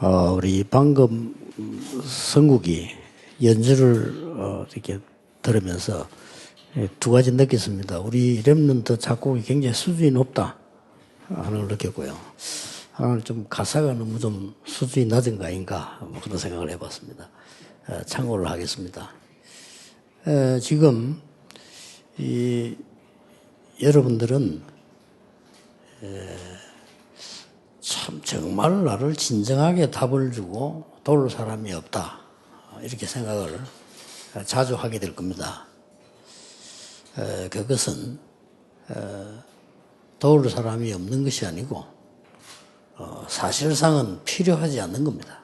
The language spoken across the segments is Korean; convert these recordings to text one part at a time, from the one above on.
우리 방금 성국이 연주를 이렇게 들으면서 두 가지 느꼈습니다. 우리 랩런트 작곡이 굉장히 수준이 높다 하는 걸 느꼈고요. 하나는 좀 가사가 너무 좀 수준이 낮은 거 아닌가 뭐 그런 생각을 해봤습니다. 참고를 하겠습니다. 지금 여러분들은 참 정말 나를 진정하게 답을 주고 도울 사람이 없다 이렇게 생각을 자주 하게 될 겁니다. 그것은 도울 사람이 없는 것이 아니고 사실상은 필요하지 않는 겁니다.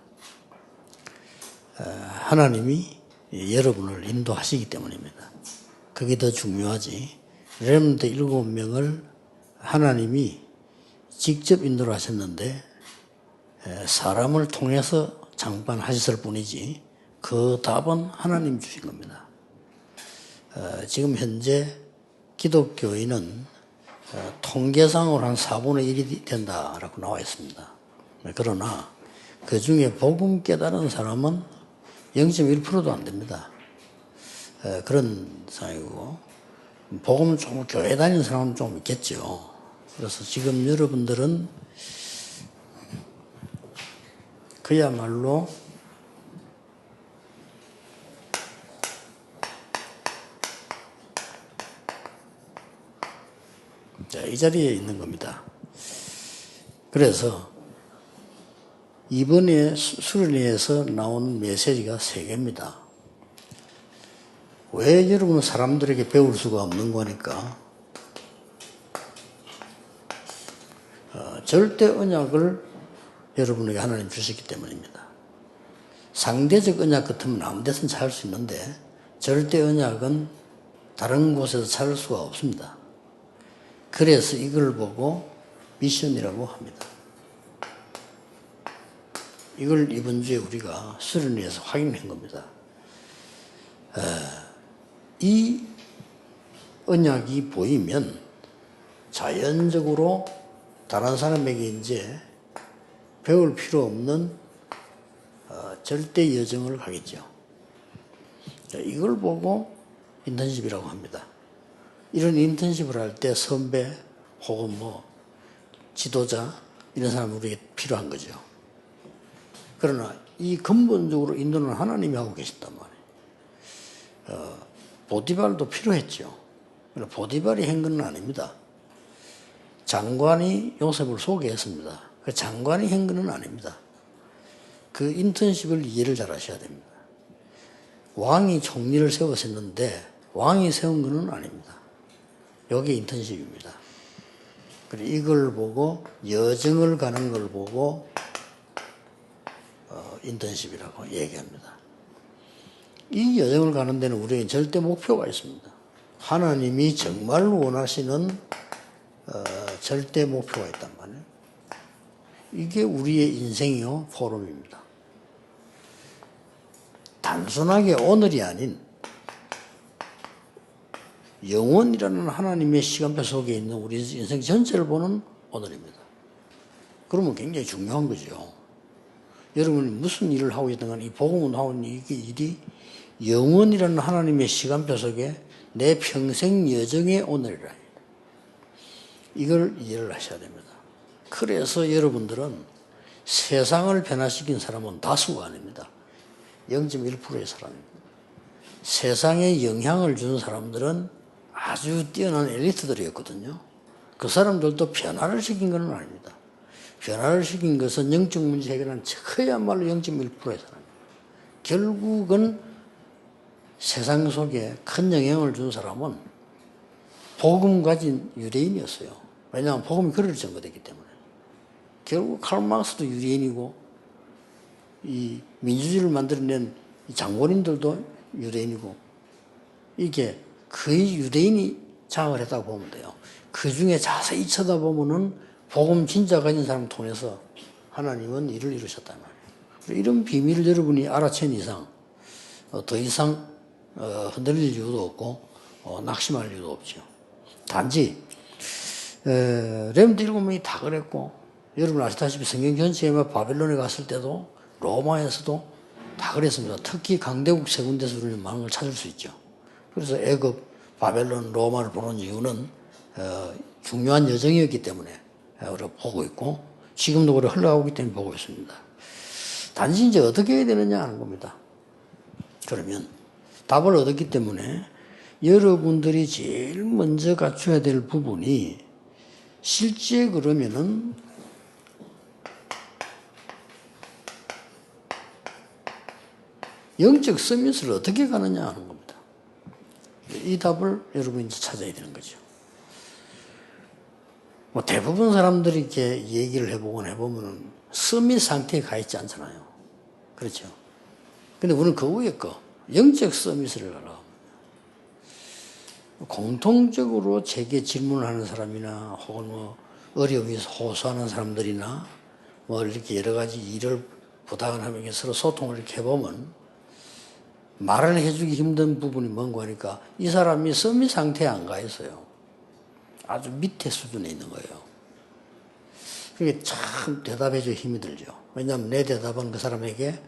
하나님이 여러분을 인도하시기 때문입니다. 그게 더 중요하지. 렘넌트 7명을 하나님이 직접 인도를 하셨는데 사람을 통해서 장관하셨을 뿐이지 그 답은 하나님 주신 겁니다. 지금 현재 기독교인은 통계상으로 한 4분의 1이 된다라고 나와 있습니다. 그러나 그 중에 복음 깨달은 사람은 0.1%도 안 됩니다. 그런 상황이고 복음 좀 교회 다니는 사람은 좀 있겠죠. 그래서 지금 여러분들은 그야말로 이 자리에 있는 겁니다. 그래서 이번에 수련회에서 나온 메시지가 3개입니다. 왜 여러분은 사람들에게 배울 수가 없는 거니까 절대 언약을 여러분에게 하나님 주셨기 때문입니다. 상대적 언약 같으면 아무 데서나 찾을 수 있는데 절대 언약은 다른 곳에서 찾을 수가 없습니다. 그래서 이걸 보고 미션이라고 합니다. 이걸 이번 주에 우리가 수련회에서 확인한 겁니다. 이 언약이 보이면 자연적으로 다른 사람에게 이제 배울 필요 없는 절대 여정을 가겠죠. 이걸 보고 인턴십이라고 합니다. 이런 인턴십을 할 때 선배 혹은 뭐 지도자 이런 사람이 우리에게 필요한 거죠. 그러나 이 근본적으로 인도는 하나님이 하고 계신단 말이에요. 보디발도 필요했죠. 보디발이 한 건 아닙니다. 장관이 요셉을 소개했습니다. 그 장관이 한 건 아닙니다. 그 인턴십을 이해를 잘 하셔야 됩니다. 왕이 총리를 세웠었는데 왕이 세운 건 아닙니다. 이게 인턴십입니다. 그리고 이걸 보고 여정을 가는 걸 보고 인턴십이라고 얘기합니다. 이 여정을 가는 데는 우리에게 절대 목표가 있습니다. 하나님이 정말 원하시는 절대 목표가 있단 말이에요. 이게 우리의 인생이요 포럼입니다. 단순하게 오늘이 아닌 영원이라는 하나님의 시간표 속에 있는 우리 인생 전체를 보는 오늘입니다. 그러면 굉장히 중요한 거죠. 여러분이 무슨 일을 하고 있든 간에 이 복음을 하고 있는 이 일이 영원이라는 하나님의 시간표 속에 내 평생 여정의 오늘이라. 이걸 이해를 하셔야 됩니다. 그래서 여러분들은 세상을 변화시킨 사람은 다수가 아닙니다. 0.1%의 사람입니다. 세상에 영향을 주는 사람들은 아주 뛰어난 엘리트들이었거든요. 그 사람들도 변화를 시킨 건 아닙니다. 변화를 시킨 것은 영적 문제 해결한 그야말로 0.1%의 사람입니다. 결국은 세상 속에 큰 영향을 준 사람은 복음 가진 유대인이었어요. 왜냐하면 복음이 그를 전거됐기 때문에. 결국 칼 마르크스도 유대인이고 이 민주주의를 만들어낸 장본인들도 유대인이고 이게 거의 유대인이 장을 했다고 보면 돼요. 그 중에 자세히 쳐다보면은 복음 진짜 가진 사람을 통해서 하나님은 일을 이루셨단 말이에요. 이런 비밀을 여러분이 알아챈 이상 더 이상 흔들릴 이유도 없고 낙심할 이유도 없죠. 단지 렘드 7명이 다 그랬고 여러분 아시다시피 성경 전체에 바벨론에 갔을 때도 로마에서도 다 그랬습니다. 특히 강대국 세 군데서 우리는 많은 걸 찾을 수 있죠. 그래서 애굽, 바벨론, 로마를 보는 이유는 중요한 여정이었기 때문에 우리가 보고 있고 지금도 그래 흘러가고 있기 때문에 보고 있습니다. 단지 이제 어떻게 해야 되느냐 하는 겁니다. 그러면 답을 얻었기 때문에 여러분들이 제일 먼저 갖춰야 될 부분이 실제 그러면은 영적 서밋을 어떻게 가느냐 하는 겁니다. 이 답을 여러분이 이제 찾아야 되는 거죠. 뭐 대부분 사람들이 이렇게 얘기를 해보면은 서밋 상태에 가 있지 않잖아요. 그렇죠. 근데 우리는 그 위에 거, 영적 서밋을 가라. 공통적으로 제게 질문을 하는 사람이나 혹은 뭐 어려움이 호소하는 사람들이나 뭐 이렇게 여러 가지 일을 부탁을 하면 서로 소통을 이렇게 해보면 말을 해주기 힘든 부분이 뭔가 하니까 이 사람이 서밋 상태에 안 가 있어요. 아주 밑에 수준에 있는 거예요. 그게 참 대답해주기 힘이 들죠. 왜냐하면 내 대답은 그 사람에게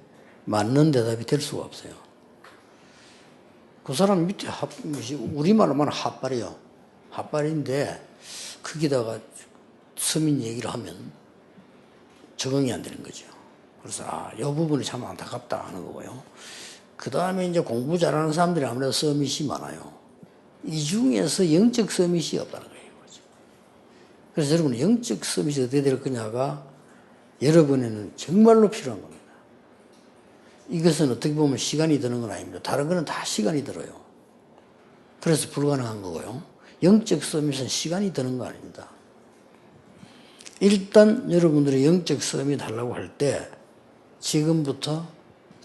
맞는 대답이 될 수가 없어요. 그 사람 밑에 우리말로 말하면 핫발이요. 핫발인데 거기다가 서민 얘기를 하면 적응이 안 되는 거죠. 그래서 이 부분이 참 안타깝다 하는 거고요. 그 다음에 이제 공부 잘하는 사람들이 아무래도 서밋이 많아요. 이 중에서 영적 서밋이 없다는 거예요. 그래서 여러분 영적 서밋이 어떻게 될 거냐가 여러분에는 정말로 필요한 겁니다. 이것은 어떻게 보면 시간이 드는 건 아닙니다. 다른 거는 다 시간이 들어요. 그래서 불가능한 거고요. 영적 서밋은 시간이 드는 거 아닙니다. 일단 여러분들이 영적 서밋 하려고 할 때 지금부터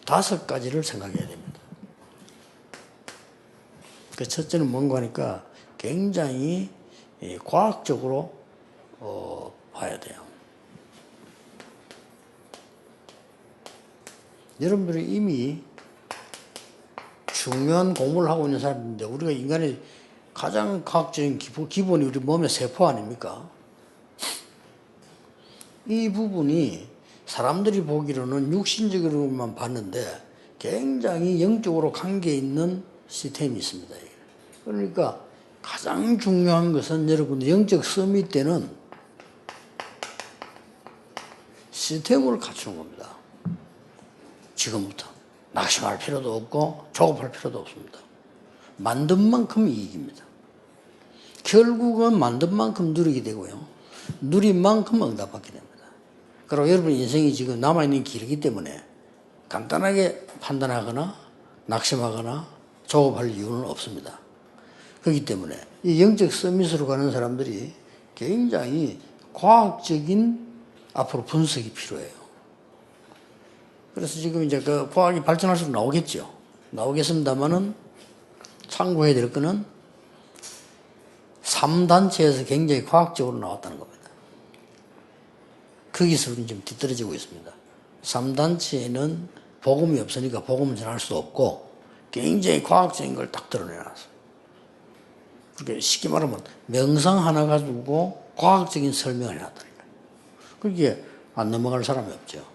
5가지를 생각해야 됩니다. 그 첫째는 뭔가 하니까 굉장히 과학적으로 봐야 돼요. 여러분들이 이미 중요한 공부를 하고 있는 사람인데 우리가 인간의 가장 과학적인 기본이 우리 몸의 세포 아닙니까? 이 부분이 사람들이 보기로는 육신적으로만 봤는데 굉장히 영적으로 관계 있는 시스템이 있습니다. 그러니까 가장 중요한 것은 여러분들 영적 서밋 때는 시스템을 갖추는 겁니다. 지금부터 낙심할 필요도 없고 조급할 필요도 없습니다. 만든 만큼 이익입니다. 결국은 만든 만큼 누리게 되고요. 누린 만큼 응답받게 됩니다. 그리고 여러분 인생이 지금 남아있는 길이기 때문에 간단하게 판단하거나 낙심하거나 조급할 이유는 없습니다. 그렇기 때문에 이 영적 서밋으로 가는 사람들이 굉장히 과학적인 앞으로 분석이 필요해요. 그래서 지금 이제 그 과학이 발전할수록 나오겠죠. 나오겠습니다만은 참고해야 될 거는 3단체에서 굉장히 과학적으로 나왔다는 겁니다. 거기서 우리는 지금 뒤떨어지고 있습니다. 3단체에는 복음이 없으니까 복음을 전할 수도 없고 굉장히 과학적인 걸 딱 드러내놨어요. 그렇게 쉽게 말하면 명상 하나 가지고 과학적인 설명을 해놨다는 거예요. 그게 안 넘어갈 사람이 없죠.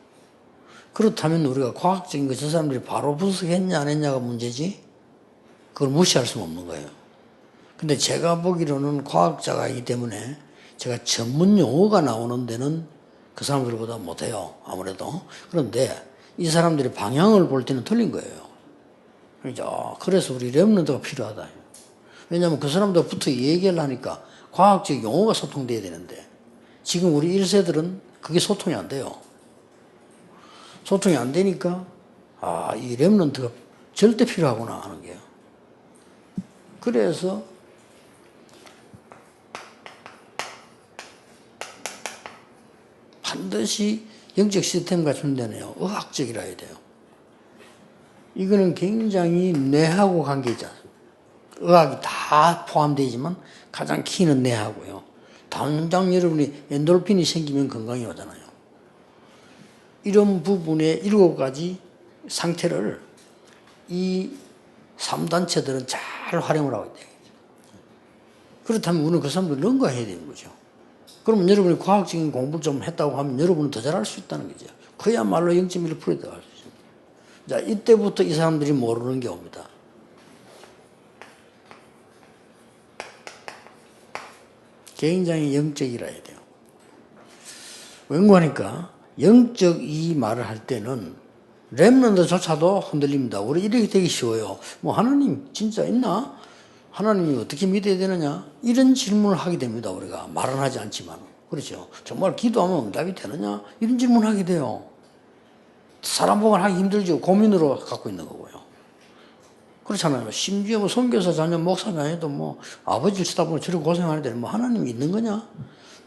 그렇다면 우리가 과학적인 거 저 사람들이 바로 분석했냐 안 했냐가 문제지 그걸 무시할 수는 없는 거예요. 근데 제가 보기로는 과학자가 아니기 때문에 제가 전문 용어가 나오는 데는 그 사람들보다 못해요. 아무래도. 그런데 이 사람들이 방향을 볼 때는 틀린 거예요. 그래서 우리 렘넌트가 필요하다. 왜냐하면 그 사람들부터 얘기를 하니까 과학적 용어가 소통돼야 되는데 지금 우리 1세들은 그게 소통이 안 돼요. 소통이 안 되니까 이 렘넌트가 절대 필요하구나 하는 게요. 그래서 반드시 영적 시스템 갖추는 데는요, 의학적이라 해야 돼요. 이거는 굉장히 뇌하고 관계 있지 않습니까? 의학이 다 포함되어 있지만 가장 키는 뇌하고요. 당장 여러분이 엔돌핀이 생기면 건강이 오잖아요. 이런 부분의 7가지 상태를 이 3단체들은 잘 활용을 하고 있다. 그렇다면 우리는 그 사람들 능가해야 되는 거죠. 그러면 여러분이 과학적인 공부를 좀 했다고 하면 여러분은 더 잘할 수 있다는 거죠. 그야말로 0.1%에 들어갈 수 있습니다. 자, 이때부터 이 사람들이 모르는 게 옵니다. 굉장히 영적이라 해야 돼요. 왠고하니까 영적 이 말을 할 때는 렘넌트조차도 흔들립니다. 우리 이렇게 되기 쉬워요. 뭐 하나님 진짜 있나? 하나님이 어떻게 믿어야 되느냐? 이런 질문을 하게 됩니다. 우리가 말은 하지 않지만. 그렇죠. 정말 기도하면 응답이 되느냐? 이런 질문을 하게 돼요. 사람 보고 하기 힘들죠. 고민으로 갖고 있는 거고요. 그렇잖아요. 심지어 뭐 선교사 자녀, 목사 자녀도 뭐 아버지를 치다 보면 저렇게 고생하는데 뭐 하나님이 있는 거냐?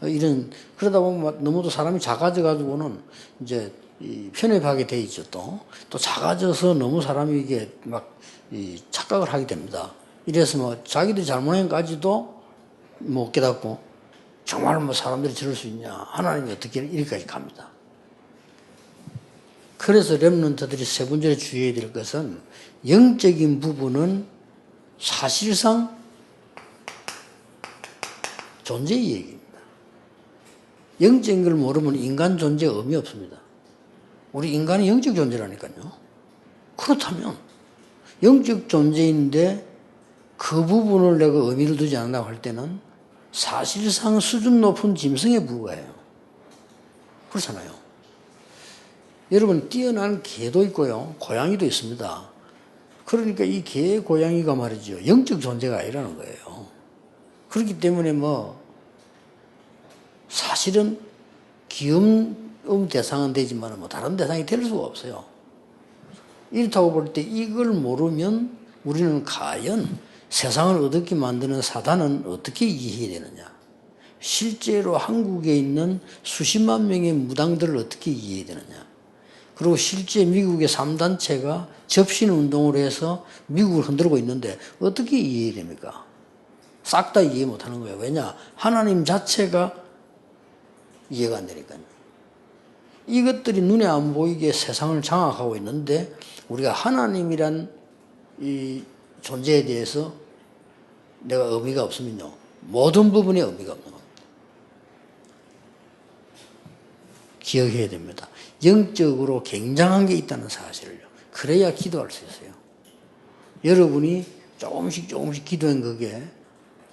이런, 그러다 보면 너무도 사람이 작아져가지고는 이제 편협하게 돼 있죠. 또 작아져서 너무 사람이 이게 막 착각을 하게 됩니다. 이래서 뭐 자기들이 잘못한 것까지도 못 깨닫고 정말 뭐 사람들이 저럴 수 있냐? 하나님이 어떻게 이렇게까지 갑니다. 그래서 렘넌트들이 세 번째로 주의해야 될 것은 영적인 부분은 사실상 존재의 얘기입니다. 영적인 걸 모르면 인간 존재에 의미 없습니다. 우리 인간이 영적 존재라니까요. 그렇다면 영적 존재인데 그 부분을 내가 의미를 두지 않는다고 할 때는 사실상 수준 높은 짐승에 불과해요. 그렇잖아요. 여러분 뛰어난 개도 있고요. 고양이도 있습니다. 그러니까 이 개, 고양이가 말이죠. 영적 존재가 아니라는 거예요. 그렇기 때문에 뭐 사실은 귀여움 대상은 되지만 뭐 다른 대상이 될 수가 없어요. 이렇다고 볼 때 이걸 모르면 우리는 과연 세상을 어둡게 만드는 사단은 어떻게 이해해야 되느냐. 실제로 한국에 있는 수십만 명의 무당들을 어떻게 이해해야 되느냐. 그리고 실제 미국의 3단체가 접신 운동을 해서 미국을 흔들고 있는데 어떻게 이해해야 됩니까? 싹 다 이해 못하는 거예요. 왜냐? 하나님 자체가 이해가 안 되니까요. 이것들이 눈에 안 보이게 세상을 장악하고 있는데 우리가 하나님이란 이 존재에 대해서 내가 의미가 없으면요. 모든 부분에 의미가 없는 겁니다. 기억해야 됩니다. 영적으로 굉장한 게 있다는 사실을요. 그래야 기도할 수 있어요. 여러분이 조금씩 기도한 그게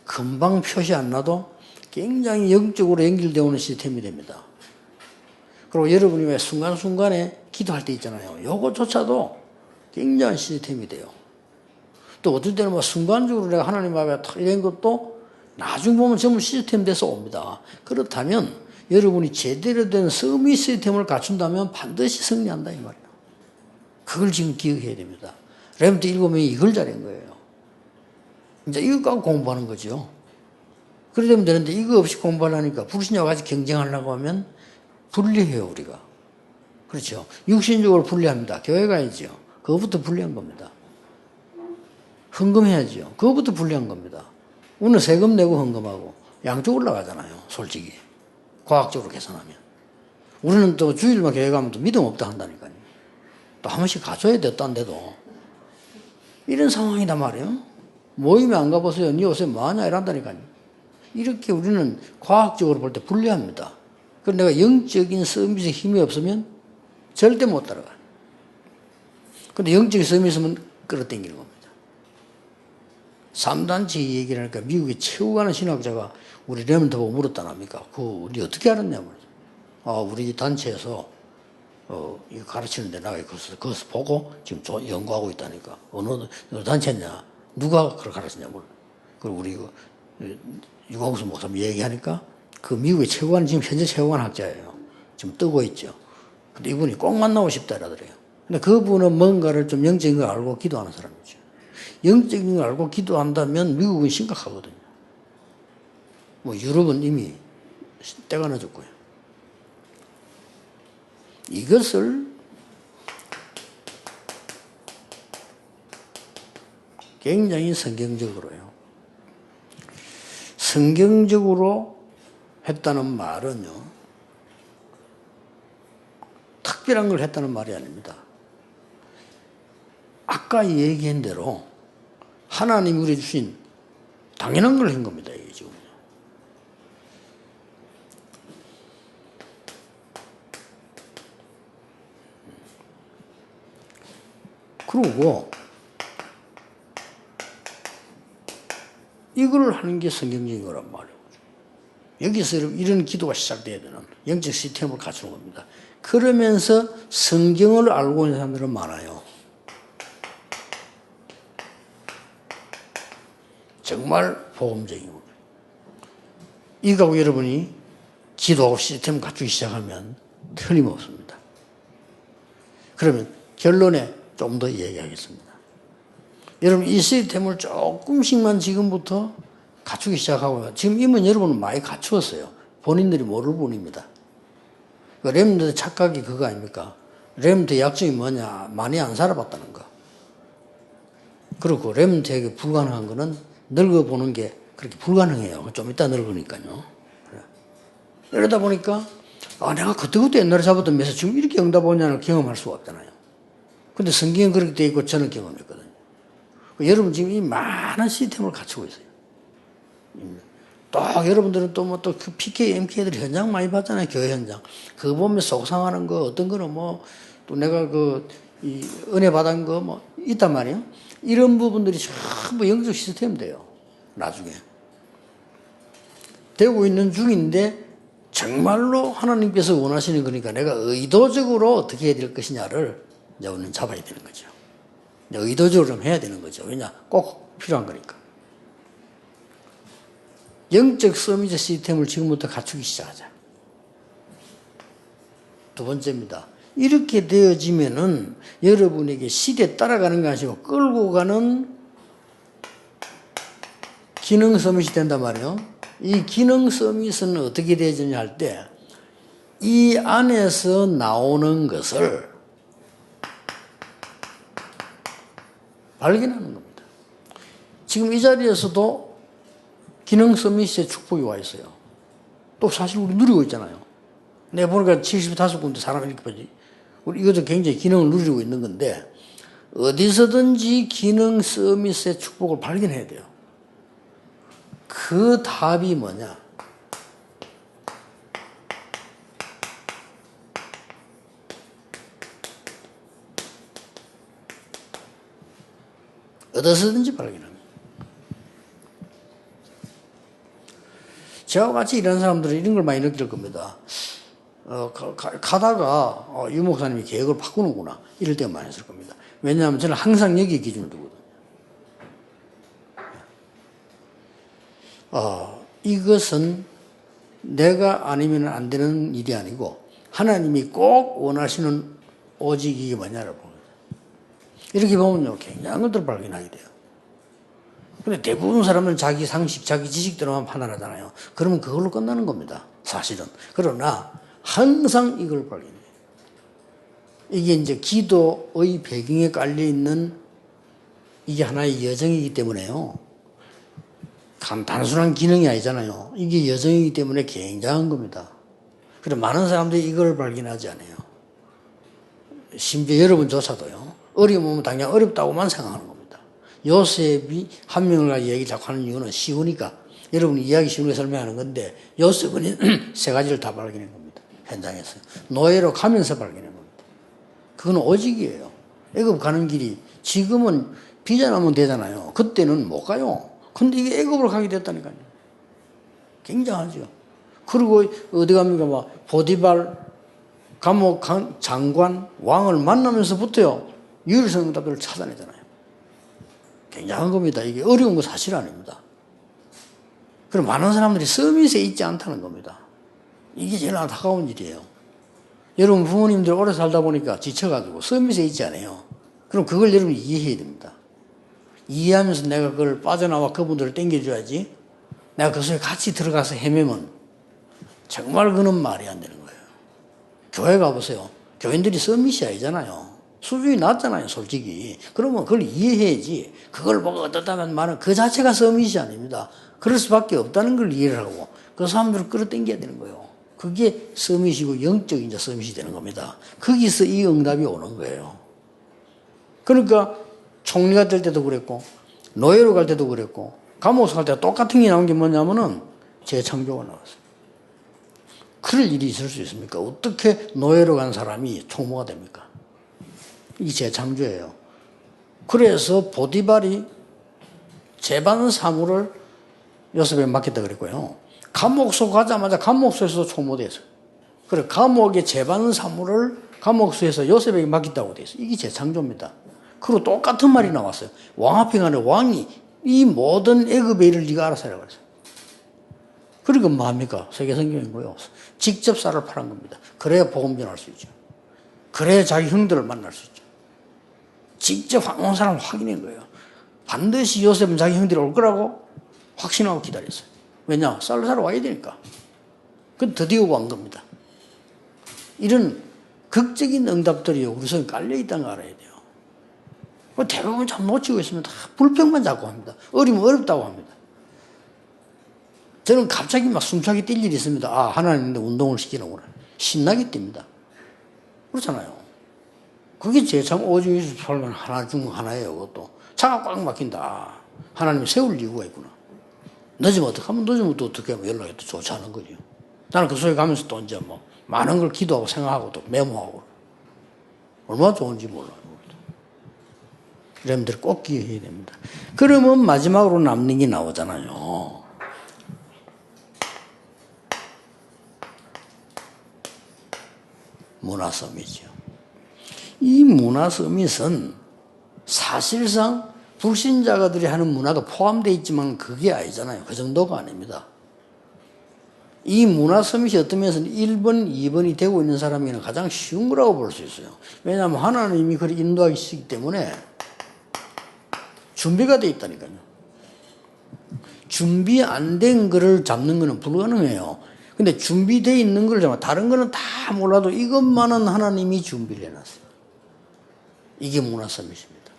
금방 표시 안 나도 굉장히 영적으로 연결되어 오는 시스템이 됩니다. 그리고 여러분이 왜 순간순간에 기도할 때 있잖아요. 요것조차도 굉장한 시스템이 돼요. 또 어떨 때는 뭐 순간적으로 내가 하나님 앞에 탁 이런 것도 나중 보면 전부 시스템 돼서 옵니다. 그렇다면 여러분이 제대로 된 서밋 시스템을 갖춘다면 반드시 승리한다 이 말이에요. 그걸 지금 기억해야 됩니다. 렘넌트 7명이 이걸 잘한 거예요. 이제 이거 갖고 공부하는 거죠. 그러면 되는데 이거 없이 공부하려니까 불신자와 같이 경쟁하려고 하면 불리해요 우리가. 그렇죠. 육신적으로 불리합니다. 교회 가야죠. 그거부터 불리한 겁니다. 헌금해야죠. 그거부터 불리한 겁니다. 오늘 세금 내고 헌금하고 양쪽 올라가잖아요. 솔직히. 과학적으로 계산하면. 우리는 또 주일만 교회 가면 또 믿음 없다 한다니까요. 또 한 번씩 가져야 돼, 딴 데도. 이런 상황이단 말이에요. 모임에 안 가보세요. 니 요새 뭐하냐 이란다니까요. 이렇게 우리는 과학적으로 볼 때 불리합니다. 그래서 내가 영적인 서밋에 힘이 없으면 절대 못 따라가. 근데 영적인 서밋이 있으면 끌어당기는 겁니다. 3단체 얘기를 하니까 미국의 최고 가는 신학자가 우리 렘넌트 보고 물었다는 합니까? 우리 어떻게 알았냐 말이죠. 우리 단체에서 이거 가르치는데 나가 거기서 보고 지금 연구하고 있다니까. 어느 단체냐? 누가 그걸 가르치냐 몰라. 그리고 우리 유광수 목사님 얘기하니까 그 미국의 최고관 지금 현재 최고관 학자예요. 지금 뜨고 있죠. 근데 이분이 꼭 만나고 싶다 이러더래요. 근데 그분은 뭔가를 좀 영적인 걸 알고 기도하는 사람이죠. 영적인 걸 알고 기도한다면 미국은 심각하거든요. 뭐 유럽은 이미 때가 늦었고요. 이것을 굉장히 성경적으로요. 성경적으로 했다는 말은요. 특별한 걸 했다는 말이 아닙니다. 아까 얘기한 대로 하나님이 우리 주신 당연한 걸 한 겁니다. 이게 지금. 그러고 이걸 하는 게 성경적인 거란 말이에요. 여기서 이런 기도가 시작돼야 되는 영적 시스템을 갖추는 겁니다. 그러면서 성경을 알고 있는 사람들은 많아요. 정말 복음적인 겁니다. 이거하고 여러분이 기도하고 시스템을 갖추기 시작하면 틀림없습니다. 그러면 결론에 좀 더 얘기하겠습니다. 여러분 이 시스템을 조금씩만 지금부터 갖추기 시작하고 지금 이면 여러분은 많이 갖추었어요. 본인들이 모를 뿐입니다. 렘넌트 착각이 그거 아닙니까? 렘넌트의 약점이 뭐냐? 많이 안 살아봤다는 거. 그리고 렘넌트에게 불가능한 거는 늙어보는 게 그렇게 불가능해요. 좀 이따 늙으니까요. 이러다 보니까 내가 그때그때 옛날에 잡았던 메시지 지금 이렇게 응답 오냐는 경험할 수가 없잖아요. 근데 성경은 그렇게 돼 있고 저는 경험했거든요. 여러분 지금 이 많은 시스템을 갖추고 있어요. 또 여러분들은 또 뭐 또 그 PK, MK들이 현장 많이 봤잖아요. 교회 현장. 그거 보면 속상하는 거 어떤 거는 뭐 또 내가 이 은혜 받은 거 뭐 있단 말이에요. 이런 부분들이 전부 영적 시스템 돼요. 나중에. 되고 있는 중인데 정말로 하나님께서 원하시는 거니까 내가 의도적으로 어떻게 해야 될 것이냐를 이제 우리는 잡아야 되는 거죠. 의도적으로 좀 해야 되는 거죠. 왜냐? 꼭 필요한 거니까. 영적 서밋 시스템을 지금부터 갖추기 시작하자. 두 번째입니다. 이렇게 되어지면은 여러분에게 시대에 따라가는 게 아니고 끌고 가는 기능 서밋이 된단 말이에요. 이 기능 서밋은 어떻게 되어지냐 할 때 이 안에서 나오는 것을 발견하는 겁니다. 지금 이 자리에서도 기능 서밋의 축복이 와 있어요. 또 사실 우리 누리고 있잖아요. 내가 보니까 75군데 사람이 이렇게 보지. 우리 이것도 굉장히 기능을 누리고 있는 건데 어디서든지 기능 서밋의 축복을 발견해야 돼요. 그 답이 뭐냐? 어디서든지 발견합니다. 저와 같이 일하는 사람들은 이런 걸 많이 느낄 겁니다. 가다가 유 목사님이 계획을 바꾸는구나 이럴 때가 많이 있을 겁니다. 왜냐하면 저는 항상 여기 기준을 두거든요. 이것은 내가 아니면 안 되는 일이 아니고 하나님이 꼭 원하시는 오직 이게 뭐냐를 보거든요. 이렇게 보면요 굉장한 것들을 발견하게 돼요. 근데 대부분 사람은 자기 상식, 자기 지식대로만 판단하잖아요. 그러면 그걸로 끝나는 겁니다. 사실은. 그러나 항상 이걸 발견해요. 이게 이제 기도의 배경에 깔려있는 이게 하나의 여정이기 때문에요. 단순한 기능이 아니잖아요. 이게 여정이기 때문에 굉장한 겁니다. 그래서 많은 사람들이 이걸 발견하지 않아요. 심지어 여러분조차도요. 어려우면 당장 어렵다고만 생각하는 겁니다. 요셉이 한 명을 가지고 얘기를 자꾸 하는 이유는 쉬우니까 여러분이 이야기 쉬우게 설명하는 건데 요셉은 세 가지를 다 발견한 겁니다. 현장에서. 노예로 가면서 발견한 겁니다. 그건 오직이에요. 애굽 가는 길이 지금은 비자 나면 되잖아요. 그때는 못 가요. 근데 이게 애굽으로 가게 됐다니까요. 굉장하죠. 그리고 어디 갑니까? 막 보디발 감옥 장관 왕을 만나면서부터요. 유일성 응답들을 찾아내잖아요. 굉장한 겁니다. 이게 어려운 거 사실 아닙니다. 그럼 많은 사람들이 서밋에 있지 않다는 겁니다. 이게 제일 안타까운 일이에요. 여러분 부모님들 오래 살다 보니까 지쳐가지고 서밋에 있지 않아요. 그럼 그걸 여러분이 이해해야 됩니다. 이해하면서 내가 그걸 빠져나와 그분들을 땡겨줘야지. 내가 그 속에 같이 들어가서 헤매면 정말 그는 말이 안 되는 거예요. 교회 가보세요. 교인들이 서밋이 아니잖아요. 수준이 낮잖아요, 솔직히. 그러면 그걸 이해해야지. 그걸 보고 어떻다면 말은 그 자체가 서밋이 아닙니다. 그럴 수밖에 없다는 걸 이해를 하고 그 사람들을 끌어당겨야 되는 거예요. 그게 서밋이고 영적인 이제 서밋이 되는 겁니다. 거기서 이 응답이 오는 거예요. 그러니까 총리가 될 때도 그랬고 노예로 갈 때도 그랬고 감옥에 갈 때 똑같은 게 나온 게 뭐냐면은 재창조가 나왔어요. 그럴 일이 있을 수 있습니까? 어떻게 노예로 간 사람이 총무가 됩니까? 이게 재창조예요. 그래서 보디발이 재반 사무를 요셉에게 맡겼다 그랬고요. 감옥소 가자마자 감옥소에서 총무됐어요. 그래 감옥의 재반 사무를 감옥소에서 요셉에게 맡겼다고 돼 있어요. 이게 재창조입니다. 그리고 똑같은 말이 나왔어요. 왕 앞에 가는 왕이 이 모든 애굽의 일을 네가 알아서 하라고 그랬어요. 그러니까 뭐합니까? 세계 성경이고요. 직접 쌀을 파는 겁니다. 그래야 복음 전할 수 있죠. 그래야 자기 형들을 만날 수 있죠. 직접 온 사람을 확인한 거예요. 반드시 요셉은 자기 형들이 올 거라고 확신하고 기다렸어요. 왜냐? 쌀을 사러 와야 되니까. 그 드디어 온 겁니다. 이런 극적인 응답들이 우리 속에 깔려있다는 걸 알아야 돼요. 대부분 참 놓치고 있으면 다 불평만 자꾸 합니다. 어리면 어렵다고 합니다. 저는 갑자기 막 숨차게 뛸 일이 있습니다. 아, 하나님인데 운동을 시키는구나. 신나게 뜁니다. 그렇잖아요. 그게 제 참 오직 예수 설명 하나 중 하나예요. 그것도. 차가 꽉 막힌다. 아, 하나님이 세울 이유가 있구나. 늦으면 어떡하면 늦으면 또 어떻게 하면 연락이 또 좋지 않은 거죠. 나는 그 속에 가면서 또 이제 뭐 많은 걸 기도하고 생각하고 또 메모하고 얼마나 좋은지 몰라요. 여러분들 꼭 기억해야 됩니다. 그러면 마지막으로 남는 게 나오잖아요. 문화서밋이요. 이 문화서밋은 사실상 불신자가들이 하는 문화가 포함되어 있지만 그게 아니잖아요. 그 정도가 아닙니다. 이 문화서밋이 어떤 면에서는 1번, 2번이 되고 있는 사람에게는 가장 쉬운 거라고 볼 수 있어요. 왜냐하면 하나님이 그를 인도하시기 때문에 준비가 되어 있다니까요. 준비 안 된 거를 잡는 거는 불가능해요. 근데 준비되어 있는 걸 잡아. 다른 거는 다 몰라도 이것만은 하나님이 준비를 해놨어요. 이게 문화서밋입니다.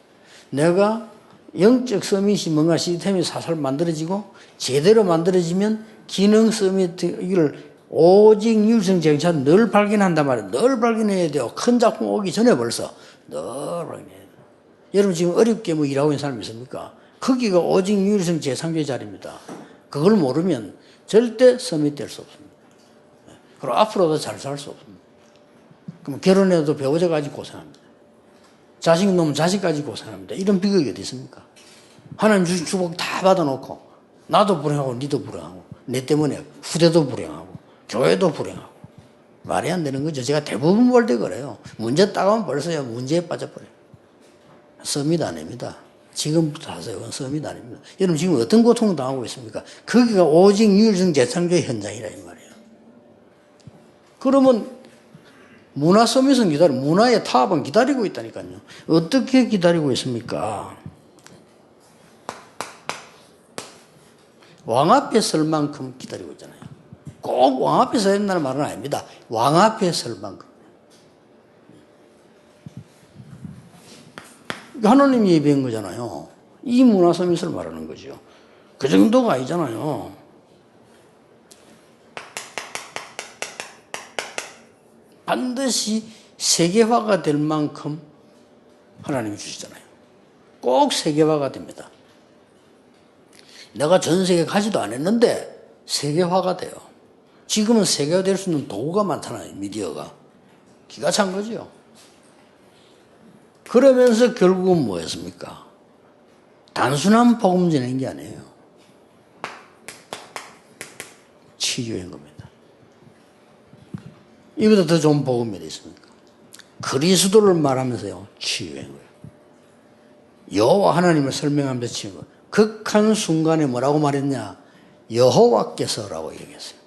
내가 영적 서밋이 뭔가 시스템이 사살 만들어지고 제대로 만들어지면 기능 서밋 이걸 오직 율성쟁차 늘 발견한단 말이에요. 늘 발견해야 돼요. 큰 작품 오기 전에 벌써 늘 발견해야 돼요. 여러분 지금 어렵게 뭐 일하고 있는 사람이 있습니까? 거기가 오직 율성 제3의 자리입니다. 그걸 모르면 절대 서밋 될 수 없습니다. 그리고 앞으로도 잘 살 수 없습니다. 그럼 결혼해도 배우자까지 고생합니다. 자식 놓으면 자식까지 고생합니다. 이런 비극이 어디 있습니까? 하나님 주신 축복 다 받아놓고 나도 불행하고 니도 불행하고 내 때문에 후대도 불행하고 교회도 불행하고 말이 안 되는 거죠. 제가 대부분 볼 때 그래요. 문제 따가면 벌써요 문제에 빠져버려요. 서밋 아닙니다. 지금부터 하세요. 그건 서밋 아닙니다. 여러분 지금 어떤 고통을 당하고 있습니까? 거기가 오직 율성 재창조의 현장이라 이 말이에요. 그러면 문화 서밋은 문화의 타협은 기다리고 있다니까요. 어떻게 기다리고 있습니까? 왕 앞에 설 만큼 기다리고 있잖아요. 꼭 왕 앞에 서야 된다는 말은 아닙니다. 왕 앞에 설 만큼. 하나님이 예비한 거잖아요. 이 문화 서밋을 말하는 거죠. 그 정도가 아니잖아요. 반드시 세계화가 될 만큼 하나님이 주시잖아요. 꼭 세계화가 됩니다. 내가 전 세계 가지도 않았는데 세계화가 돼요. 지금은 세계화 될 수 있는 도구가 많잖아요. 미디어가. 기가 찬 거죠. 그러면서 결국은 뭐였습니까? 단순한 복음 전하는 게 아니에요. 치유인 겁니다. 이보다 더 좋은 복음이 어디 있습니까? 그리스도를 말하면서요, 치유한 거예요. 여호와 하나님을 설명하면서 치유한 거예요. 극한 순간에 뭐라고 말했냐? 여호와께서라고 얘기했어요.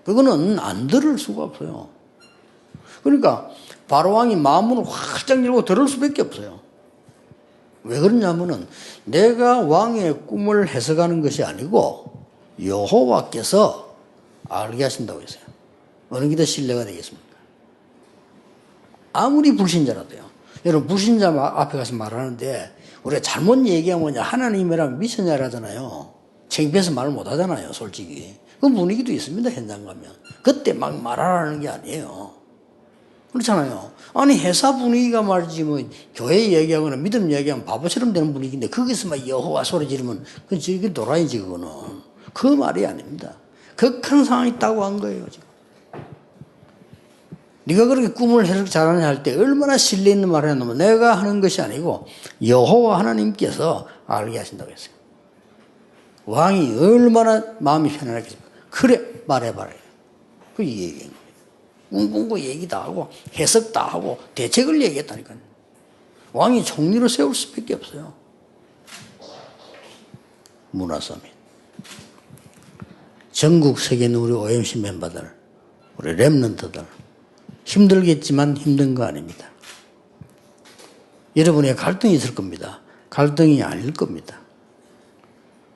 그거는 안 들을 수가 없어요. 그러니까 바로왕이 마음문을 활짝 열고 들을 수밖에 없어요. 왜 그러냐면은 내가 왕의 꿈을 해석하는 것이 아니고 여호와께서 알게 하신다고 했어요. 어느 게 더 신뢰가 되겠습니까? 아무리 불신자라도요. 여러분 불신자 앞에 가서 말하는데 우리가 잘못 얘기하면 뭐냐 하나님이라면 미쳤냐라잖아요. 창피해서 말을 못하잖아요. 솔직히. 그 분위기도 있습니다. 현장 가면. 그때 막 말하라는 게 아니에요. 그렇잖아요. 아니 회사 분위기가 말이지 뭐 교회 얘기하거나 믿음 얘기하면 바보처럼 되는 분위기인데 거기서 막 여호와 소리 지르면 그건 저기 도라이지 그거는. 그 말이 아닙니다. 극한 상황이 있다고 한 거예요. 지금. 네가 그렇게 꿈을 해석 잘하냐 할 때 얼마나 신뢰 있는 말을 했냐면 내가 하는 것이 아니고 여호와 하나님께서 알게 하신다고 했어요. 왕이 얼마나 마음이 편안하겠습니까? 그래 말해봐라. 그 얘기인 거예요. 꿈꾸고 얘기 다 하고 해석 다 하고 대책을 얘기했다니까요. 왕이 총리로 세울 수밖에 없어요. 문화서밋. 전국 세계 있는 우리 OMC 멤버들, 우리 랩런트들 힘들겠지만 힘든 거 아닙니다. 여러분의 갈등이 있을 겁니다. 갈등이 아닐 겁니다.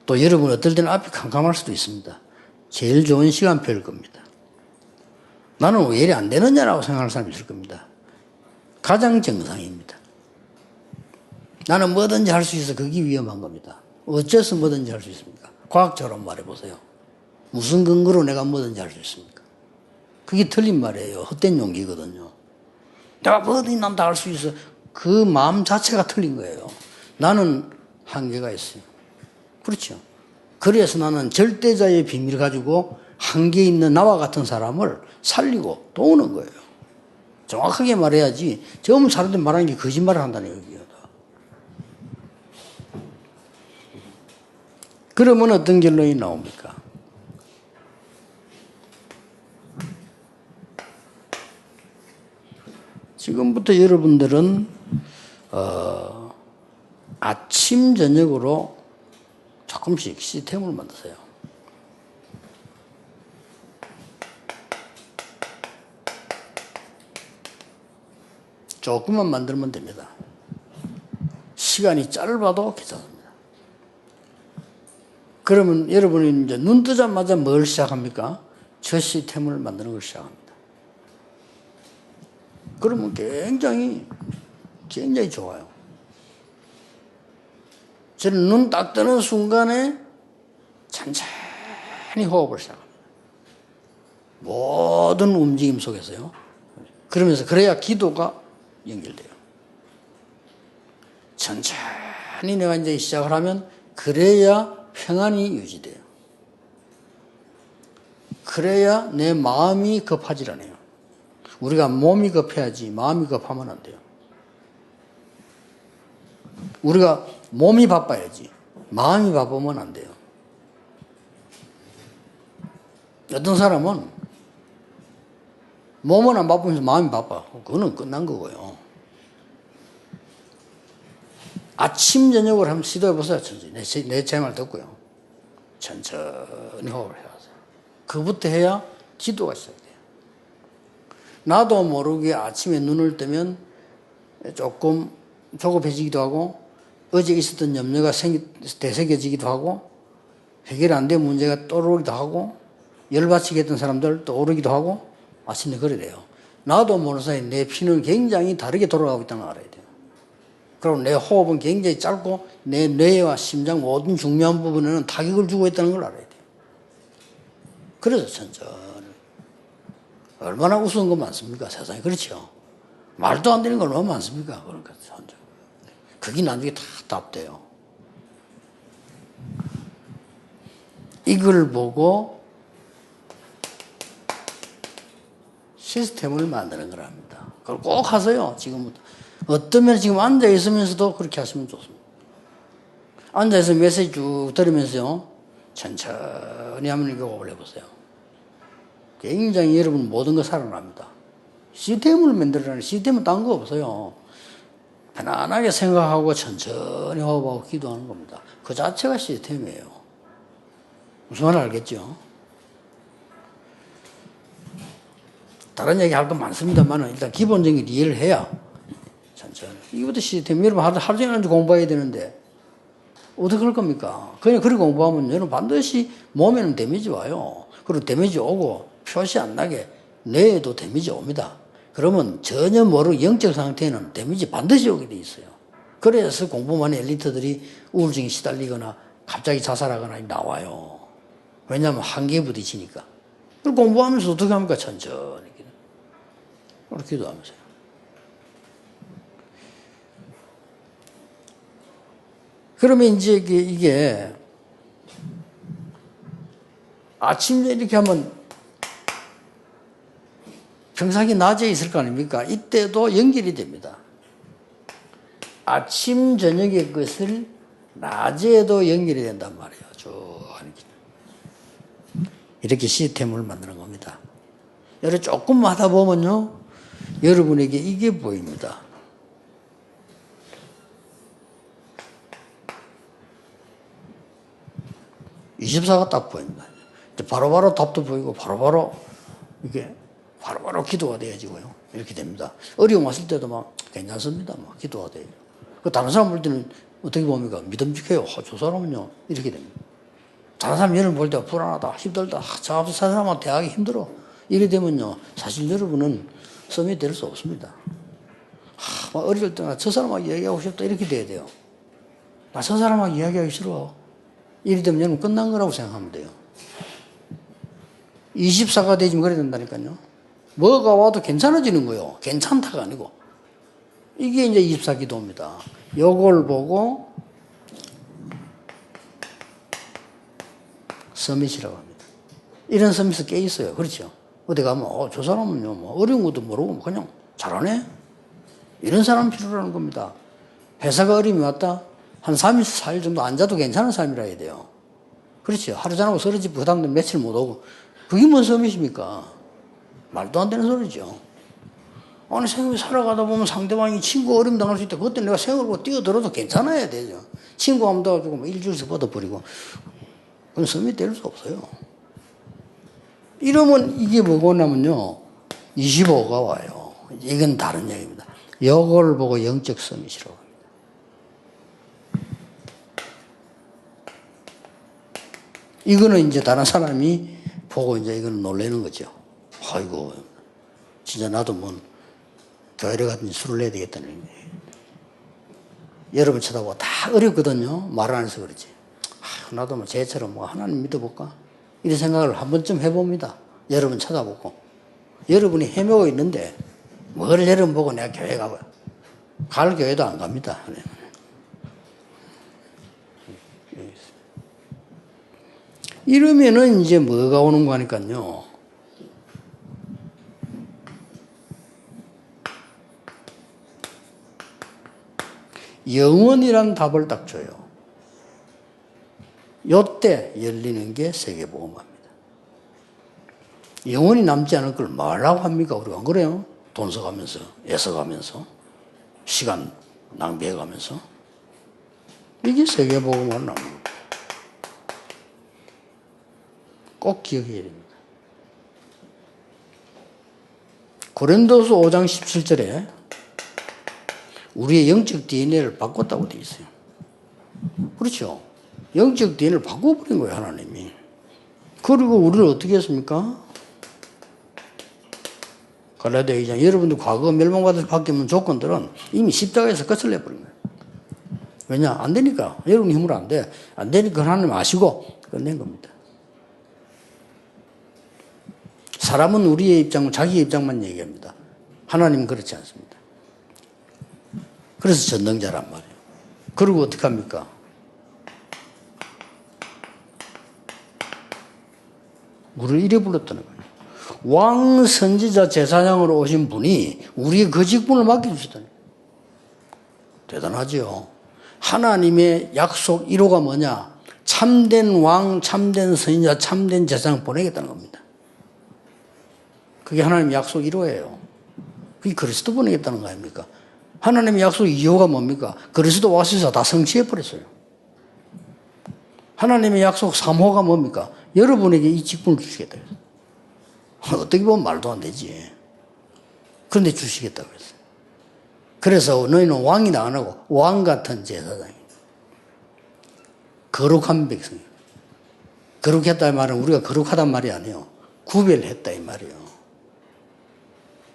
또 여러분 어떨 때는 앞이 캄캄할 수도 있습니다. 제일 좋은 시간표일 겁니다. 나는 왜 이래 안 되느냐라고 생각하는 사람이 있을 겁니다. 가장 정상입니다. 나는 뭐든지 할 수 있어. 그게 위험한 겁니다. 어째서 뭐든지 할 수 있습니까? 과학적으로 말해보세요. 무슨 근거로 내가 뭐든지 할 수 있습니까? 그게 틀린 말이에요. 헛된 용기거든요. 내가 뭐든지 난 다 할 수 있어. 그 마음 자체가 틀린 거예요. 나는 한계가 있어요. 그렇죠. 그래서 나는 절대자의 비밀을 가지고 한계 있는 나와 같은 사람을 살리고 도우는 거예요. 정확하게 말해야지 처음 사람들 말하는 게 거짓말을 한다는 얘기예요. 그러면 어떤 결론이 나옵니까? 지금부터 여러분들은 아침 저녁으로 조금씩 시스템을 만드세요. 조금만 만들면 됩니다. 시간이 짧아도 괜찮습니다. 그러면 여러분이 이제 눈 뜨자마자 뭘 시작합니까? 저 시스템을 만드는 걸 시작합니다. 그러면 굉장히 좋아요. 저는 눈 딱 뜨는 순간에 천천히 호흡을 시작합니다. 모든 움직임 속에서요. 그러면서 그래야 기도가 연결돼요. 천천히 내가 이제 시작을 하면 그래야 평안이 유지돼요. 그래야 내 마음이 급하지 않아요. 우리가 몸이 급해야지 마음이 급하면 안 돼요. 우리가 몸이 바빠야지 마음이 바쁘면 안 돼요. 어떤 사람은 몸은 안 바쁘면서 마음이 바빠. 그거는 끝난 거고요. 아침 저녁을 한번 시도해 보세요. 내 제 말 듣고요. 천천히 호흡을 해야 돼요. 그부터 해야 기도가 시작돼요. 나도 모르게 아침에 눈을 뜨면 조금 조급해지기도 하고 어제 있었던 염려가 되새겨지기도 하고 해결 안 된 문제가 떠오르기도 하고 열받치게 했던 사람들 떠오르기도 하고 아침에 그래 돼요. 나도 모르는 사이에 내 피는 굉장히 다르게 돌아가고 있다는 걸 알아야 돼요. 그리고 내 호흡은 굉장히 짧고 내 뇌와 심장 모든 중요한 부분에는 타격을 주고 있다는 걸 알아야 돼요. 그래서 천천히. 얼마나 우스운 거 많습니까? 세상에. 그렇죠? 말도 안 되는 거 얼마나 많습니까? 그러니까 천천히. 그게 나중에 다 답돼요. 이걸 보고 시스템을 만드는 거랍니다. 그걸 꼭 하세요. 지금부터. 어떤 면 지금 앉아있으면서도 그렇게 하시면 좋습니다. 앉아서 메시지 쭉 들으면서요. 천천히 한번 이거 올려보세요. 굉장히 여러분 모든 거 살아납니다. 시스템을 만들어라는 시스템은 딴 거 없어요. 편안하게 생각하고 천천히 호흡하고 기도하는 겁니다. 그 자체가 시스템이에요. 무슨 말 알겠죠? 다른 얘기 할 건 많습니다만 일단 기본적인 이해를 해야 천천히. 이것도 시스템. 여러분 하루 종일 공부해야 되는데 어떻게 할 겁니까? 그냥 그렇게 공부하면 여러분 반드시 몸에는 데미지 와요. 그리고 데미지 오고 표시 안 나게 뇌에도 데미지 옵니다. 그러면 전혀 모르고 영적 상태에는 데미지 반드시 오게 돼 있어요. 그래서 공부만 엘리트들이 우울증에 시달리거나 갑자기 자살하거나 나와요. 왜냐하면 한계에 부딪히니까. 그리고 공부하면서 어떻게 합니까? 천천히. 그렇게 기도하면서요. 그러면 이제 이게 아침에 이렇게 하면 평상시 낮에 있을 거 아닙니까? 이때도 연결이 됩니다. 아침, 저녁의 것을 낮에도 연결이 된단 말이에요. 쭉 이렇게 시스템을 만드는 겁니다. 여러분 조금 하다 보면요, 여러분에게 이게 보입니다. (24가) 딱 보입니다. 바로바로 답도 보이고 바로바로 이게 바로바로 기도가 되어지고요. 이렇게 됩니다. 어려움 왔을 때도 막 괜찮습니다. 막 기도가 돼요. 다른 사람 볼 때는 어떻게 봅니까? 믿음직해요. 저 사람은요. 이렇게 됩니다. 다른 사람 여러분 볼 때 불안하다, 힘들다, 저 사람한테 대하기 힘들어. 이래 되면요. 사실 여러분은 썸이 될 수 없습니다. 막 어릴 때나 저 사람하고 이야기하고 싶다. 이렇게 돼야 돼요. 나 저 사람하고 이야기하기 싫어. 이래 되면 여러분 끝난 거라고 생각하면 돼요. 24가 되지면 그래야 된다니까요. 뭐가 와도 괜찮아지는 거예요. 괜찮다가 아니고. 이게 이제 24 기도입니다. 요걸 보고 서밋이라고 합니다. 이런 서밋이 꽤 있어요. 그렇죠? 어디 가면 저 사람은요 뭐 어려운 것도 모르고 그냥 잘하네? 이런 사람 필요라는 겁니다. 회사가 어려움이 왔다? 한 3일, 4일 정도 앉아도 괜찮은 사람이라 해야 돼요. 그렇죠? 하루 자고 쓰러지고 그 다음날 며칠 못 오고 그게 뭔 서밋입니까? 말도 안 되는 소리죠. 아니 생각이 살아가다 보면 상대방이 친구 어려움 당할 수 있다. 그때 내가 생각을 뛰어들어도 괜찮아야 되죠. 친구 한번 도와주고 뭐 일주일씩 뻗어버리고 그건 서밋 될 수 없어요. 이러면 이게 뭐고 나면요 25가 와요. 이건 다른 얘기입니다. 이걸 보고 영적 서밋이라고 합니다. 이거는 이제 다른 사람이 보고 이제 이거는 놀라는 거죠. 아이고 진짜 나도 뭐 교회를 갔더니 술을 내야 되겠다는 얘기예요. 여러분 쳐다보고 다 어렵거든요. 말 안 해서 그렇지. 나도 뭐 쟤처럼 뭐 하나님 믿어볼까? 이런 생각을 한 번쯤 해봅니다. 여러분 쳐다보고. 여러분이 헤매고 있는데 뭘 여러분 보고 내가 교회 가봐. 갈 교회도 안 갑니다. 이러면은 이제 뭐가 오는 거니까요. 영원이란 답을 딱 줘요. 요때 열리는 게 세계복음화입니다. 영원히 남지 않을 걸 말라고 합니까? 우리가 안 그래요? 돈 써가면서, 애써가면서, 시간 낭비해가면서. 이게 세계복음화를 나옵니다. 꼭 기억해야 됩니다. 고린도서 5장 17절에 우리의 영적 DNA를 바꿨다고 되어 있어요. 그렇죠? 영적 DNA를 바꿔버린 거예요, 하나님이. 그리고 우리를 어떻게 했습니까? 갈라디아 2장, 여러분들 과거 멸망받아서 바뀌면 조건들은 이미 십자가에서 끝을 내버린 거예요. 왜냐? 안 되니까. 여러분 힘으로 안 돼. 안 되니까 하나님 아시고 끝낸 겁니다. 사람은 우리의 입장, 자기 입장만 얘기합니다. 하나님은 그렇지 않습니다. 그래서 전능자란 말이에요. 그리고 어떻게 합니까? 우리를 이래 불렀다는 거예요. 왕, 선지자, 제사장으로 오신 분이 우리의 그 직분을 맡겨주시다니. 대단하죠. 하나님의 약속 1호가 뭐냐? 참된 왕, 참된 선지자, 참된 제사장 보내겠다는 겁니다. 그게 하나님의 약속 1호예요. 그게 그리스도 보내겠다는 거 아닙니까? 하나님의 약속 2호가 뭡니까? 그리스도 와셔서 다 성취해버렸어요. 하나님의 약속 3호가 뭡니까? 여러분에게 이 직분을 주시겠다. 어떻게 보면 말도 안 되지. 그런데 주시겠다고 했어요. 그래서 너희는 왕이나 안 하고 왕 같은 제사장이에요. 거룩한 백성이에요. 거룩했다 이 말은 우리가 거룩하단 말이 아니에요. 구별했다 이 말이에요.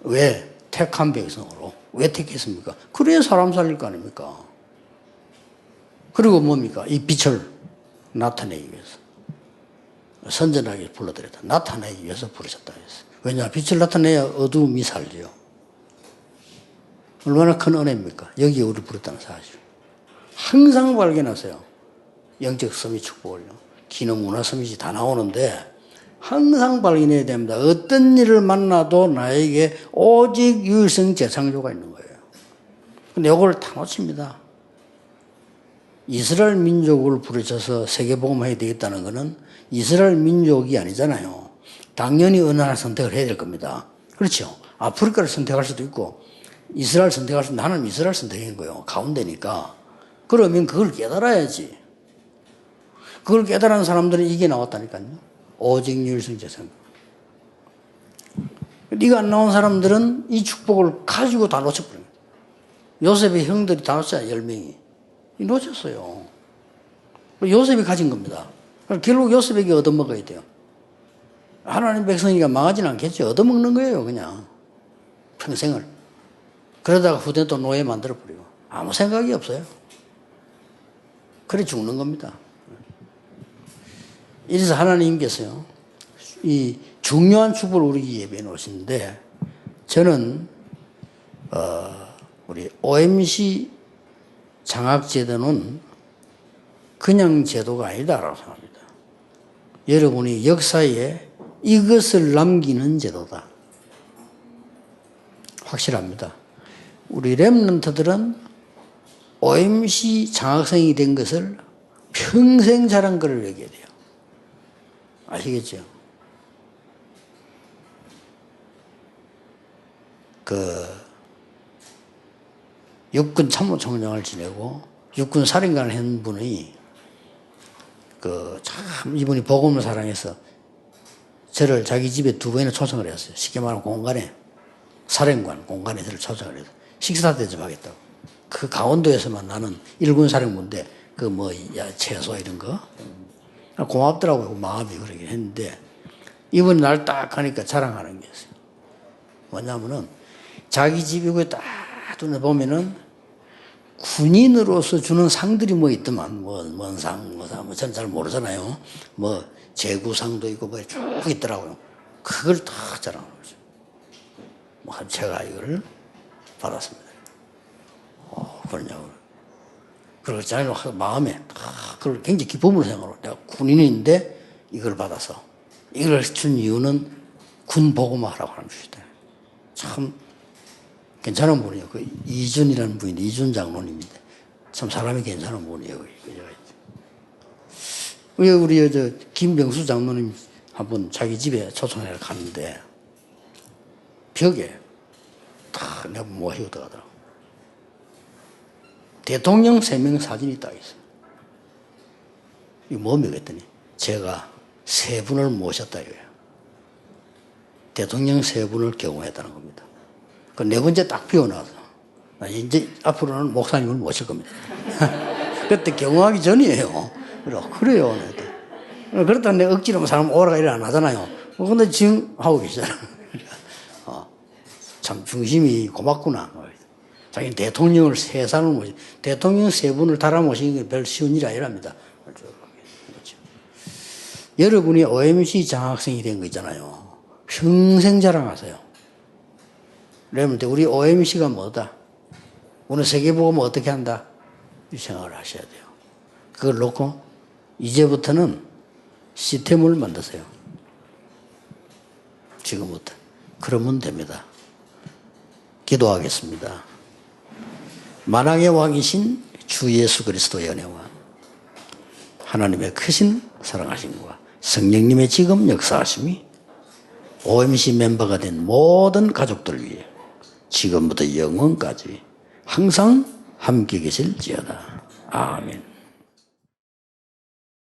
왜? 택한 백성으로. 왜 택했습니까? 그래야 사람 살릴 거 아닙니까? 그리고 뭡니까? 이 빛을 나타내기 위해서. 선전하게 불러들였다. 나타내기 위해서 부르셨다 했어요. 왜냐? 빛을 나타내야 어두움이 살지요. 얼마나 큰 은혜입니까? 여기에 우리 부르다는 사실. 항상 발견하세요. 영적 서밋 축복을요. 기능 문화 서밋이 다 나오는데 항상 발견해야 됩니다. 어떤 일을 만나도 나에게 오직 유일성 재창조가 있는 거예요. 근데 이걸 다 놓칩니다. 이스라엘 민족을 부르셔서 세계복음화해야 되겠다는 것은 이스라엘 민족이 아니잖아요. 당연히 어느 하나 선택을 해야 될 겁니다. 그렇죠? 아프리카를 선택할 수도 있고 이스라엘 선택할 수도 있고 하나님 이스라엘 선택한 거예요. 가운데니까. 그러면 그걸 깨달아야지. 그걸 깨달은 사람들은 이게 나왔다니까요. 오직 유일성 재창조. 네가 안 나온 사람들은 이 축복을 가지고 다 놓쳐버려요. 요셉의 형들이 다 놓쳤잖아요. 10명이. 놓쳤어요. 요셉이 가진 겁니다. 결국 요셉에게 얻어먹어야 돼요. 하나님 백성이니까 망하지는 않겠죠. 얻어먹는 거예요. 그냥 평생을. 그러다가 후대 또 노예 만들어버리고 아무 생각이 없어요. 그래 죽는 겁니다. 이래서 하나님께서요 이 중요한 축복을 우리 예배해 놓으시는데 저는 우리 OMC 장학제도는 그냥 제도가 아니다라고 생각합니다. 여러분이 역사에 이것을 남기는 제도다. 확실합니다. 우리 렘넌트들은 OMC 장학생이 된 것을 평생 자랑거리를 여겨야 돼요. 아시겠죠? 육군 참모총장을 지내고 육군 사령관을 한 분이 참 이분이 복음을 사랑해서 저를 자기 집에 2번이나 초청을 했어요. 쉽게 말하면 공간에 사령관 공간에 저를 초청을 해서 식사 대접하겠다고. 그 강원도에서만 나는 일군 사령부인데 채소 이런 거 고맙더라고요. 마음이 그러긴 했는데 이분이 날 딱 하니까 자랑하는 게 있어요. 뭐냐면은 자기 집이고 딱 눈에 보면은 군인으로서 주는 상들이 있더만 뭔 상, 저는 잘 모르잖아요. 제구상도 있고 쭉 있더라고요. 그걸 다 자랑하는 거죠. 제가 이걸 받았습니다. 그러냐고. 그리고 자기는 마음에 그걸 굉장히 기쁨으로 생각하고 내가 군인인데 이걸 받아서 이걸 준 이유는 군 복음화라고 하는 것이다. 참 괜찮은 분이에요. 이준이라는 분인데 이준 장로님인데 참 사람이 괜찮은 분이에요. 우리 김병수 장로님 한번 자기 집에 초청해 갔는데 벽에 딱 내가 모시고 들어가더라고. 대통령 3명 사진이 딱 있어요. 이거 뭡니까 했더니 제가 3분을 모셨다 이거예요. 대통령 3분을 경호했다는 겁니다. 그 4번째 딱 비워놔서 이제 앞으로는 목사님을 모실 겁니다. 그때 경호하기 전이에요. 그래요. 그렇다 내가 억지로 사람 오라가 일 안 하잖아요. 근데 지금 하고 계시잖아요. 참 중심이 고맙구나. 자기는 대통령을 세상을 모시, 대통령 3분을 달아 모시는 게 별 쉬운 일이 아니랍니다. 그렇죠. 여러분이 OMC 장학생이 된 거 있잖아요. 평생 자랑하세요. 그러면 우리 OMC가 뭐다? 오늘 세계복음을 어떻게 한다? 이 생각을 하셔야 돼요. 그걸 놓고 이제부터는 시스템을 만드세요. 지금부터. 그러면 됩니다. 기도하겠습니다. 만왕의 왕이신 주 예수 그리스도의 은혜와 하나님의 크신 사랑하심과 성령님의 지금 역사하심이 OMC 멤버가 된 모든 가족들 위해 지금부터 영원까지 항상 함께 계실지어다. 아멘.